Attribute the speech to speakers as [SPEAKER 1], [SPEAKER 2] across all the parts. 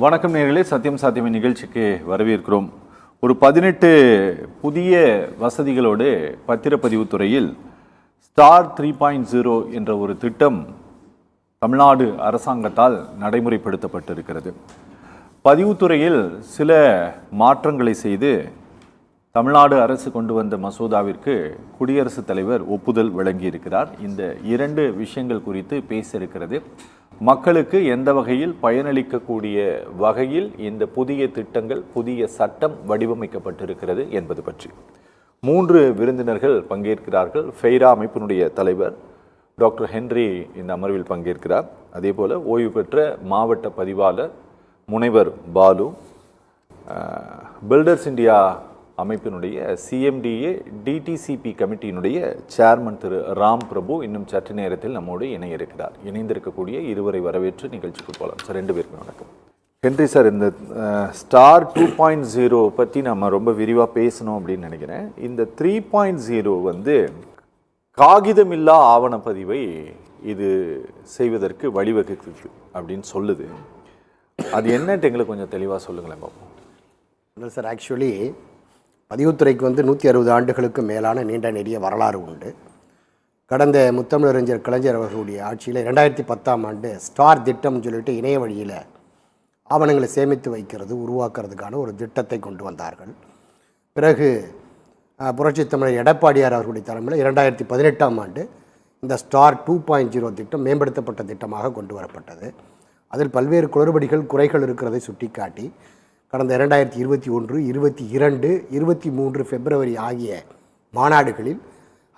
[SPEAKER 1] வணக்கம் நேயர்களே, சத்தியம் சாத்தியமே நிகழ்ச்சிக்கு வரவேற்கிறோம். ஒரு 18 புதிய வசதிகளோடு பத்திரப்பதிவு துறையில் ஸ்டார் 3.0 என்ற ஒரு திட்டம் தமிழ்நாடு அரசாங்கத்தால் நடைமுறைப்படுத்தப்பட்டிருக்கிறது. பதிவுத்துறையில் சில மாற்றங்களை செய்து தமிழ்நாடு அரசு கொண்டு வந்த மசோதாவிற்கு குடியரசுத் தலைவர் ஒப்புதல் வழங்கியிருக்கிறார். இந்த 2 விஷயங்கள் குறித்து பேச இருக்கிறது. மக்களுக்கு எந்த வகையில் பயனளிக்கக்கூடிய வகையில் இந்த புதிய திட்டங்கள், புதிய சட்டம் வடிவமைக்கப்பட்டிருக்கிறது என்பது பற்றி 3 விருந்தினர்கள் பங்கேற்கிறார்கள். ஃபெய்ரா அமைப்பினுடைய தலைவர் டாக்டர் ஹென்றி இந்த அமர்வில் பங்கேற்கிறார். அதே போல ஓய்வு பெற்ற மாவட்ட பதிவாளர் முனைவர் பாலு, பில்டர்ஸ் இந்தியா அமைப்பினுடைய சிஎம்டிஏ டிடிசிபி கமிட்டியினுடைய சேர்மன் திரு ராம் பிரபு இன்னும் சற்று நேரத்தில் நம்மோடு இணைய இருக்கிறார். இணைந்திருக்கக்கூடிய இருவரை வரவேற்று நிகழ்ச்சிக்கு போகலாம். சார், 2 பேருக்கும் வணக்கம். ஹென்றி சார், இந்த ஸ்டார் 2.0 பற்றி நம்ம ரொம்ப விரிவாக பேசணும் அப்படின்னு நினைக்கிறேன். இந்த 3.0 வந்து காகிதமில்லா ஆவணப்பதிவை இது செய்வதற்கு வழிவகுக்குது அப்படின்னு சொல்லுது. அது என்னட்டு எங்களுக்கு கொஞ்சம் தெளிவாக சொல்லுங்களேன் பார்ப்போம்.
[SPEAKER 2] இல்லை சார், ஆக்சுவலி பதிவுத்துறைக்கு 160 ஆண்டுகளுக்கு மேலான நீண்ட நெடிய வரலாறு உண்டு. கடந்த முத்தமிழறிஞர் கலைஞர் அவர்களுடைய ஆட்சியில் 2010ஆம் ஆண்டு ஸ்டார் திட்டம்னு சொல்லிட்டு இணைய வழியில் ஆவணங்களை சேமித்து வைக்கிறது, உருவாக்குறதுக்கான ஒரு திட்டத்தை கொண்டு வந்தார்கள். பிறகு புரட்சித் தமிழர் எடப்பாடியார் அவர்களுடைய தலைமையில் 2018ஆம் ஆண்டு இந்த ஸ்டார் 2.0 திட்டம் மேம்படுத்தப்பட்ட திட்டமாக கொண்டு வரப்பட்டது. அதில் பல்வேறு குளறுபடிகள், குறைகள் இருக்கிறதை சுட்டிக்காட்டி கடந்த 2021, 22, 23 பிப்ரவரி ஆகிய மாநாடுகளில்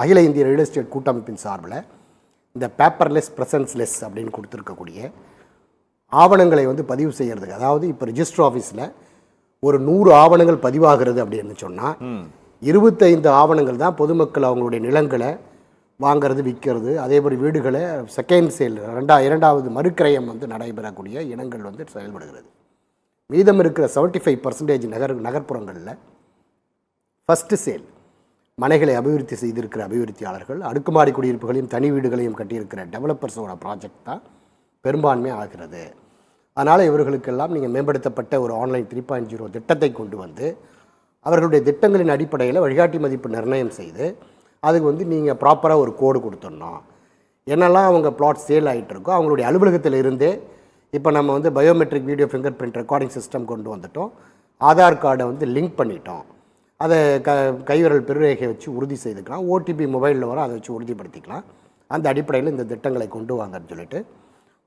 [SPEAKER 2] அகில இந்திய ரியல் எஸ்டேட் கூட்டமைப்பின் சார்பில் இந்த பேப்பர்லெஸ் ப்ரெசன்ஸ்லெஸ் அப்படின்னு கொடுத்துருக்கக்கூடிய ஆவணங்களை பதிவு செய்கிறதுக்கு, அதாவது இப்போ ரிஜிஸ்டர் ஆஃபீஸில் ஒரு 100 ஆவணங்கள் பதிவாகிறது அப்படின்னு சொன்னால் 25 ஆவணங்கள் தான் பொதுமக்கள் அவங்களுடைய நிலங்களை வாங்கிறது, விற்கிறது, அதேபோல் வீடுகளை செகண்ட் சேல், இரண்டாவது மறுக்கிரயம் நடைபெறக்கூடிய இனங்கள் செயல்படுகிறது. மீதம் இருக்கிற 75% நகர்ப்புறங்களில் ஃபஸ்ட்டு சேல், மனைகளை அபிவிருத்தி செய்திருக்கிற அபிவிருத்தியாளர்கள், அடுக்குமாடி குடியிருப்புகளையும் தனி வீடுகளையும் கட்டியிருக்கிற டெவலப்பர்ஸோட ப்ராஜெக்ட் தான் பெரும்பான்மை ஆகிறது. அதனால் இவர்களுக்கெல்லாம் நீங்கள் மேம்படுத்தப்பட்ட ஒரு ஆன்லைன் 3.0 திட்டத்தை கொண்டு வந்து அவர்களுடைய திட்டங்களின் அடிப்படையில் வழிகாட்டி மதிப்பு நிர்ணயம் செய்து அதுக்கு நீங்கள் ப்ராப்பராக ஒரு கோடு கொடுத்துடணும். என்னெல்லாம் அவங்க பிளாட் சேல் ஆகிட்டு இருக்கோ அவங்களுடைய அலுவலகத்தில் இருந்தே இப்போ நம்ம biometric video finger print recording system கொண்டு வந்துட்டோம். ஆதார் கார்டை லிங்க் பண்ணிட்டோம். அதை கைவிரல் பெருரேகை வச்சு உறுதி செய்துக்கலாம். ஓடிபி மொபைலில் வரும், அதை வச்சு உறுதிப்படுத்திக்கலாம். அந்த அடிப்படையில் இந்த திட்டங்களை கொண்டு வாங்கன்னு சொல்லிட்டு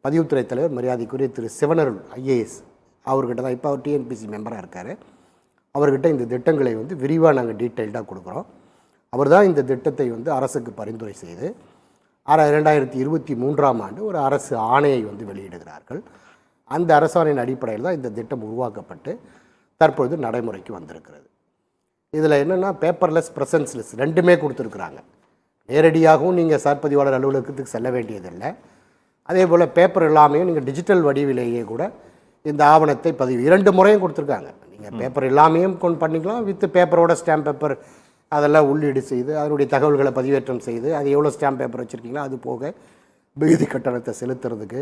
[SPEAKER 2] பதிவுத்துறை தலைவர் மரியாதைக்குரிய திரு சிவனருள் ஐஏஎஸ் அவர்கிட்ட தான், இப்போ அவர் டிஎன்பிசி மெம்பராக இருக்கார், அவர்கிட்ட இந்த திட்டங்களை விரிவாக நாங்கள் டீட்டெயில்டாக கொடுக்குறோம். அவர் தான் இந்த திட்டத்தை அரசுக்கு பரிந்துரை செய்து 2023ஆம் ஆண்டு ஒரு அரசு ஆணையை வெளியிடுகிறார்கள். அந்த அரசாணையின் அடிப்படையில் தான் இந்த திட்டம் உருவாக்கப்பட்டு தற்பொழுது நடைமுறைக்கு வந்திருக்கிறது. இதில் என்னென்னா பேப்பர்லெஸ் ப்ரெசன்ஸ்லெஸ் ரெண்டுமே கொடுத்துருக்குறாங்க. நேரடியாகவும் நீங்கள் சார்பதிவாளர் அலுவலகத்துக்கு செல்ல வேண்டியதில்லை. அதே போல் பேப்பர் இல்லாமையும் நீங்கள் டிஜிட்டல் வடிவிலேயே கூட இந்த ஆவணத்தை 2 முறையும் கொடுத்துருக்காங்க. நீங்கள் பேப்பர் இல்லாமையும் பண்ணிக்கலாம், வித் பேப்பரோட ஸ்டாம்ப் பேப்பர் அதெல்லாம் உள்ளீடு செய்து அதனுடைய தகவல்களை பதிவேற்றம் செய்து அது எவ்வளோ ஸ்டாம்ப் பேப்பர் வச்சுருக்கீங்களோ அது போக விகுதி கட்டணத்தை செலுத்துறதுக்கு,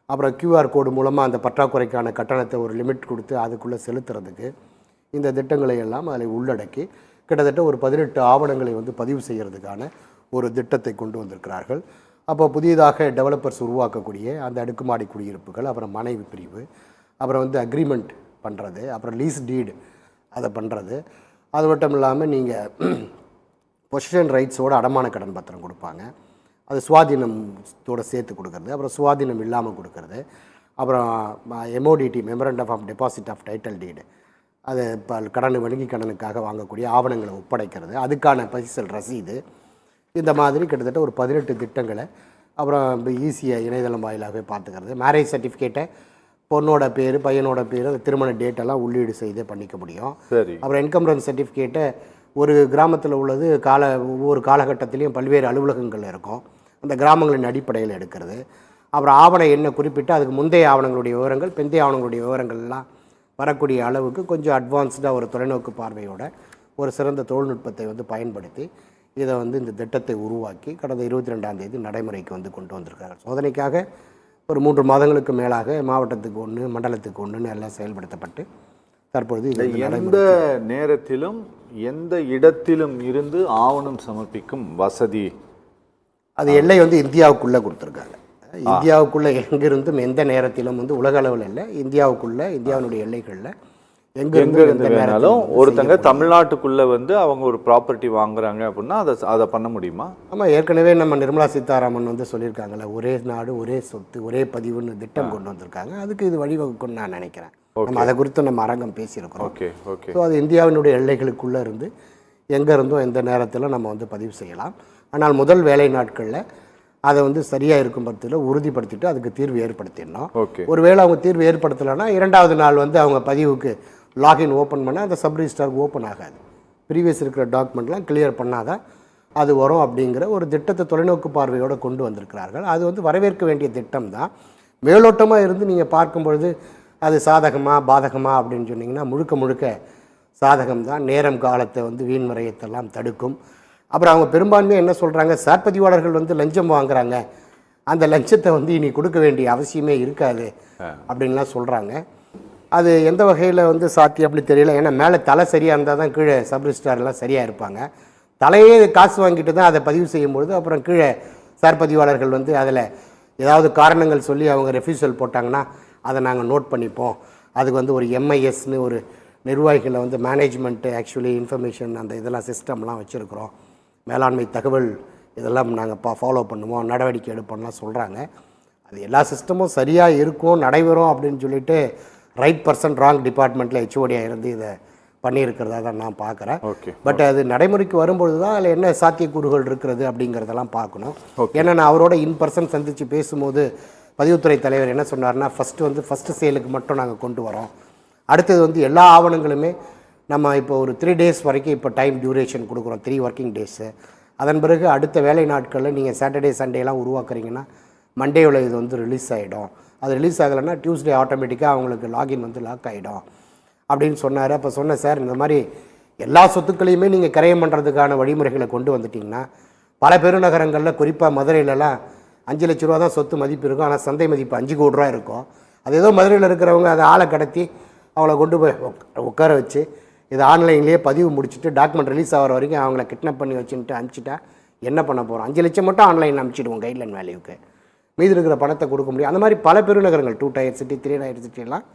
[SPEAKER 2] அப்புறம் QR கோடு மூலமாக அந்த பற்றாக்குறைக்கான கட்டணத்தை ஒரு லிமிட் கொடுத்து அதுக்குள்ளே செலுத்துறதுக்கு இந்த திட்டங்களை எல்லாம் அதில் உள்ளடக்கி கிட்டத்தட்ட ஒரு 18 ஆவணங்களை பதிவு செய்கிறதுக்கான ஒரு திட்டத்தை கொண்டு வந்திருக்கிறார்கள். அப்போ புதியதாக டெவலப்பர்ஸ் உருவாக்கக்கூடிய அந்த அடுக்குமாடி குடியிருப்புகள், அப்புறம் மனைவி பிரிவு, அப்புறம் அக்ரிமெண்ட் பண்ணுறது, அப்புறம் லீஸ் டீடு அதை பண்ணுறது, அது மட்டும் இல்லாமல் நீங்கள் பொசிஷன் ரைட்ஸோட அடமான கடன் பத்திரம் கொடுப்பாங்க, அது சுவாதீனத்தோடு சேர்த்து கொடுக்கறது, அப்புறம் சுவாதீனம் இல்லாமல் கொடுக்கறது, அப்புறம் MODT memorandum of deposit of title deed, அது இப்போ வங்கி கடனுக்காக வாங்கக்கூடிய ஆவணங்களை ஒப்படைக்கிறது, அதுக்கான பரிசல் ரசீது, இந்த மாதிரி கிட்டத்தட்ட ஒரு 18 திட்டங்களை, அப்புறம் ஈஸியாக இணையதளம் வாயிலாகவே பார்த்துக்கிறது, மேரேஜ் சர்டிஃபிகேட்டை பொண்ணோட பேர், பையனோட பேர், அந்த திருமண டேட்டெல்லாம் உள்ளீடு செய்தே பண்ணிக்க முடியும்.
[SPEAKER 1] சரி.
[SPEAKER 2] அப்புறம் இன்கம் ரன் சர்டிஃபிகேட்டை ஒரு கிராமத்தில் உள்ளது ஒவ்வொரு காலகட்டத்திலையும் பல்வேறு அலுவலகங்கள் இருக்கும், அந்த கிராமங்களின் அடிப்படையில் எடுக்கிறது. அப்புறம் ஆவண எண்ணை குறிப்பிட்டு அதுக்கு முந்தைய ஆவணங்களுடைய விவரங்கள், பிந்தைய ஆவணங்களுடைய விவரங்கள்லாம் வரக்கூடிய அளவுக்கு கொஞ்சம் அட்வான்ஸ்டாக ஒரு தொலைநோக்கு பார்வையோட ஒரு சிறந்த தொழில்நுட்பத்தை பயன்படுத்தி இதை இந்த திட்டத்தை உருவாக்கி கடந்த 22ஆம் தேதி நடைமுறைக்கு கொண்டு வந்திருக்காங்க. சோதனைக்காக ஒரு 3 மாதங்களுக்கு மேலாக மாவட்டத்துக்கு 1 மண்டலத்துக்கு 1ன்னு எல்லாம் செயல்படுத்தப்பட்டு தற்பொழுது இது வந்து
[SPEAKER 1] எந்த நேரத்திலும் எந்த இடத்திலும் இருந்து ஆவணம் சமர்ப்பிக்கும் வசதி
[SPEAKER 2] அது எல்லை வந்து இந்தியாவுக்குள்ளே கொடுத்துருக்காங்க. இந்தியாவுக்குள்ளே எங்கிருந்தும் எந்த நேரத்திலும் வந்து உலக அளவில் இல்லை, இந்தியாவுக்குள்ளே இந்தியாவினுடைய எல்லைகளில்
[SPEAKER 1] எங்க இருந்து வேணாலும் ஒருத்தங்க தமிழ்நாட்டுக்குள்ள வந்து அவங்க ஒரு ப்ராப்பர்ட்டி வாங்குறாங்க அப்படின்னா அதை பண்ண முடியுமா?
[SPEAKER 2] ஆமாம், ஏற்கனவே நம்ம நிர்மலா சீதாராமன் வந்து சொல்லியிருக்காங்கல்ல, ஒரே நாடு ஒரே சொத்து ஒரே பதிவுன்னு திட்டம் கொண்டு வந்திருக்காங்க. அதுக்கு இது வழிவகுக்கும்னு நான் நினைக்கிறேன். நம்ம அதை குறித்து நம்ம அரங்கம் பேசியிருக்கிறோம்.
[SPEAKER 1] Okay okay.
[SPEAKER 2] ஸோ அது இந்தியாவினுடைய எல்லைகளுக்குள்ளே இருந்து எங்கே இருந்தும் எந்த நேரத்திலும் நம்ம வந்து பதிவு செய்யலாம். ஆனால் முதல் வேலை நாட்களில் அதை வந்து சரியாக இருக்கும் பட்சத்தில் உறுதிப்படுத்திட்டு அதுக்கு தீர்வு ஏற்படுத்திடணும்.
[SPEAKER 1] ஓகே.
[SPEAKER 2] ஒருவேளை அவங்க தீர்வு ஏற்படுத்தலைன்னா 2வது நாள் வந்து அவங்க பதிவுக்கு லாகின் ஓப்பன் பண்ணால் அந்த சப் ரிஜிஸ்டாருக்கு ஓப்பன் ஆகாது. ப்ரீவியஸ் இருக்கிற டாக்குமெண்ட்லாம் கிளியர் பண்ணாதான் அது வரும் அப்படிங்கிற ஒரு திட்டத்தை தொலைநோக்கு பார்வையோடு கொண்டு வந்திருக்கிறார்கள். அது வந்து வரவேற்க வேண்டிய திட்டம் தான். மேலோட்டமாக இருந்து நீங்கள் பார்க்கும் பொழுது அது சாதகமாக பாதகமாக அப்படின்னு சொன்னிங்கன்னா முழுக்க முழுக்க சாதகம் தான். நேரம் காலத்தை வந்து வீண் விரயத்தெல்லாம் தடுக்கும். அப்புறம் அவங்க பெரும்பான்மையாக என்ன சொல்கிறாங்க, சார்பதிவாளர்கள் வந்து லஞ்சம் வாங்குறாங்க, அந்த லஞ்சத்தை வந்து இனி கொடுக்க வேண்டிய அவசியமே இருக்காது அப்படின்லாம் சொல்கிறாங்க. அது எந்த வகையில் வந்து சாத்தியம் அப்படி தெரியல. ஏன்னா மேலே தலை சரியாக இருந்தால் தான் கீழே சப் ரிஜிஸ்டார்லாம் சரியாக இருப்பாங்க. தலையே காசு வாங்கிட்டு தான் அதை பதிவு செய்யும்பொழுது அப்புறம் கீழே சார்பதிவாளர்கள் வந்து அதில் ஏதாவது காரணங்கள் சொல்லி அவங்க ரெஃப்யூசல் போட்டாங்கன்னா அதை நாங்கள் நோட் பண்ணிப்போம். அதுக்கு வந்து ஒரு எம்ஐஎஸ்னு ஒரு நிர்வாகிகளை வந்து மேனேஜ்மெண்ட்டு ஆக்சுவலி இன்ஃபர்மேஷன் அந்த இதெல்லாம் சிஸ்டம்லாம் வச்சுருக்குறோம், மேலாண்மை தகவல் இதெல்லாம் நாங்கள் ஃபாலோ பண்ணுவோம், நடவடிக்கை எடுப்போம்லாம் சொல்கிறாங்க. அது எல்லா சிஸ்டமும் சரியாக இருக்கும் நடைபெறும் அப்படின்னு சொல்லிட்டு ரைட் பர்சன் ராங் டிபார்ட்மெண்ட்டில் ஹெச்ஓடியாக இருந்து இதை பண்ணியிருக்கிறதா தான் நான் பார்க்குறேன். பட் அது நடைமுறைக்கு வரும்பொழுது தான் அதில் என்ன சாத்தியக்கூறுகள் இருக்கிறது அப்படிங்கிறதெல்லாம் பார்க்கணும். ஏன்னா நான் அவரோட இன்பர்சன் சந்தித்து பேசும்போது பதிவுத்துறை தலைவர் என்ன சொன்னார்னா, ஃபஸ்ட்டு சேலுக்கு மட்டும் நாங்கள் கொண்டு வரோம், அடுத்தது வந்து எல்லா ஆவணங்களுமே நம்ம இப்போ ஒரு 3 days வரைக்கும் இப்போ டைம் டியூரேஷன் கொடுக்குறோம், 3 working days. அதன் பிறகு அடுத்த வேலை நாட்களில் நீங்கள் சாட்டர்டே சண்டேலாம் உருவாக்குறீங்கன்னா மண்டேவில் இது வந்து ரிலீஸ் ஆகிடும். அது ரிலீஸ் ஆகலைன்னா டியூஸ்டே ஆட்டோமேட்டிக்காக அவங்களுக்கு லாகின் வந்து லாக் ஆகிடும் அப்படின்னு சொன்னார். அப்போ சொன்னேன், சார் இந்த மாதிரி எல்லா சொத்துக்களையுமே நீங்கள் கிரயம் பண்ணுறதுக்கான வழிமுறைகளை கொண்டு வந்துட்டிங்கன்னா பல பெருநகரங்களில் குறிப்பாக மதுரையிலலாம் 5 லட்ச ரூபா தான் சொத்து மதிப்பு இருக்கும், ஆனால் சந்தை மதிப்பு 5 கோடி ரூபா இருக்கும். அது ஏதோ மதுரையில் இருக்கிறவங்க அதை ஆளை கடத்தி அவங்கள கொண்டு போய் உட்கார வச்சு இதை ஆன்லைன்லேயே பதிவு முடிச்சுட்டு டாக்குமெண்ட் ரிலீஸ் ஆகிற வரைக்கும் அவங்கள கிட்னாப் பண்ணி வச்சுட்டு அனுப்பிச்சிட்டா என்ன பண்ண போகிறோம்? 5 லட்சம் மட்டும் ஆன்லைனில் அனுப்பிச்சிடுவோம் கைட்லைன் வேல்யூக்கு, மீதி இருக்கிற பணத்தை கொடுக்க முடியும். அந்த மாதிரி பல பெருநகரங்கள் 2 tier city 3 tier cityலாம்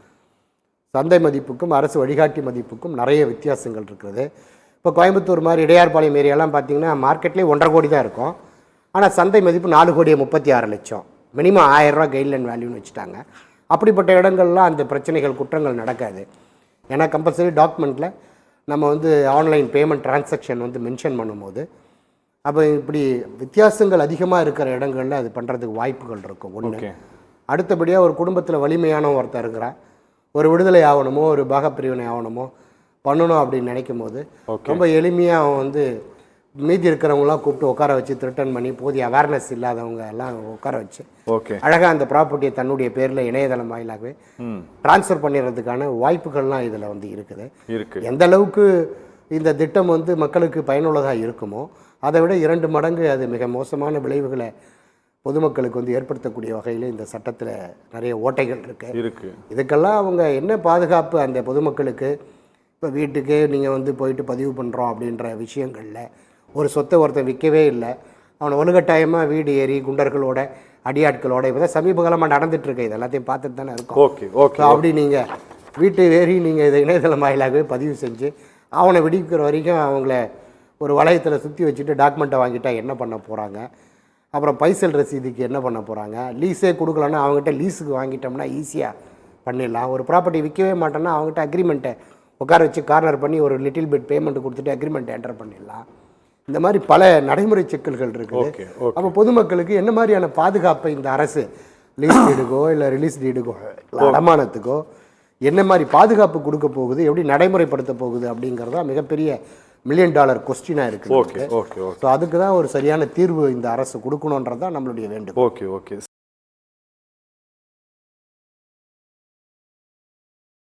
[SPEAKER 2] சந்தை மதிப்புக்கும் அரசு வழிகாட்டி மதிப்புக்கும் நிறைய வித்தியாசங்கள் இருக்கிறது. இப்போ கோயம்புத்தூர் மாதிரி இடையார்பாளையம் ஏரியாலாம் பார்த்தீங்கன்னா மார்க்கெட்லேயே 1.5 கோடி தான் இருக்கும், ஆனால் சந்தை மதிப்பு 4,36,00,000, மினிமம் 1000 ரூபா கைட்லைன் வேல்யூன்னு வச்சுட்டாங்க. அப்படிப்பட்ட இடங்கள்லாம் அந்த பிரச்சனைகள் குற்றங்கள் நடக்காது. ஏன்னா கம்பல்சரி டாக்குமெண்ட்டில் நம்ம வந்து ஆன்லைன் பேமெண்ட் டிரான்சாக்ஷன் வந்து மென்ஷன் பண்ணும்போது அப்போ இப்படி வித்தியாசங்கள் அதிகமாக இருக்கிற இடங்களில் அது பண்ணுறதுக்கு வாய்ப்புகள் இருக்கும். ஒன்று. அடுத்தபடியாக ஒரு குடும்பத்தில் வலிமையான ஒருத்தர் இருக்கிறான், ஒரு விடுதலை ஆவணமோ ஒரு பாகப்பிரிவினை ஆவணமோ பண்ணணும் அப்படின்னு நினைக்கும் போது ரொம்ப எளிமையாக அவன் வந்து மீதி இருக்கிறவங்களாம் கூப்பிட்டு உட்கார வச்சு த்ரிட்டன் பண்ணி போதிய அவேர்னஸ் இல்லாதவங்க எல்லாம் உட்கார வச்சு அழகாக அந்த ப்ராப்பர்ட்டியை தன்னுடைய பேரில் இணையதளம் வாயிலாகவே டிரான்ஸ்ஃபர் பண்ணிடுறதுக்கான வாய்ப்புகள்லாம் இதில் வந்து இருக்குது. எந்த அளவுக்கு இந்த திட்டம் வந்து மக்களுக்கு பயனுள்ளதாக இருக்குமோ அதை விட 2 மடங்கு அது மிக மோசமான விளைவுகளை பொதுமக்களுக்கு வந்து ஏற்படுத்தக்கூடிய வகையில் இந்த சட்டத்தில் நிறைய ஓட்டைகள் இருக்கு. இதுக்கெல்லாம் அவங்க என்ன பாதுகாப்பு அந்த பொதுமக்களுக்கு? இப்போ வீட்டுக்கு நீங்கள் வந்து போயிட்டு பதிவு பண்ணுறோம் அப்படின்ற விஷயங்களில் ஒரு சொத்தை ஒருத்தன் விற்கவே இல்லை, அவனை வலுக்கட்டாயமாக வீடு ஏறி குண்டர்களோட அடியாட்களோட இப்போ தான் சமீப காலமாக நடந்துகிட்ருக்கு, இது எல்லாத்தையும் பார்த்துட்டு தானே இருக்கும். அப்படி நீங்கள் வீட்டு ஏறி நீங்கள் இதை இணையதளம் வாயிலாகவே பதிவு செஞ்சு அவனை விடுவிக்கிற வரைக்கும் அவங்கள ஒரு வளையத்தில் சுற்றி வச்சுட்டு டாக்குமெண்ட்டை வாங்கிட்டா என்ன பண்ண போகிறாங்க? அப்புறம் பைசல் ரசீதுக்கு என்ன பண்ண போகிறாங்க? லீஸே கொடுக்கலன்னா அவங்ககிட்ட லீஸுக்கு வாங்கிட்டோம்னா ஈஸியாக பண்ணிடலாம். ஒரு ப்ராப்பர்ட்டி விற்கவே மாட்டோன்னா அவங்ககிட்ட அக்ரிமெண்ட்டை உட்கார வச்சு கார்னர் பண்ணி ஒரு லிட்டில் பிட் பேமெண்ட் கொடுத்துட்டு அக்ரிமெண்ட் என்டர் பண்ணிடலாம். இந்த மாதிரி பல நடைமுறை சிக்கல்கள் இருக்குது. அப்போ பொதுமக்களுக்கு என்ன மாதிரியான பாதுகாப்பை இந்த அரசு லீஸ் டீடுக்கோ இல்லை ரிலீஸ் டீடுக்கோ அடமானத்துக்கோ என்ன மாதிரி பாதுகாப்பு கொடுக்க போகுது, எப்படி நடைமுறைப்படுத்த போகுது அப்படிங்கிறதா மிகப்பெரிய $1 மில்லியன் கொஸ்டினாக இருக்குது. ஸோ அதுக்கு தான் ஒரு சரியான தீர்வு இந்த அரசு கொடுக்கணுன்றது தான் நம்மளுடைய வேண்டுகோள்.
[SPEAKER 1] ஓகே.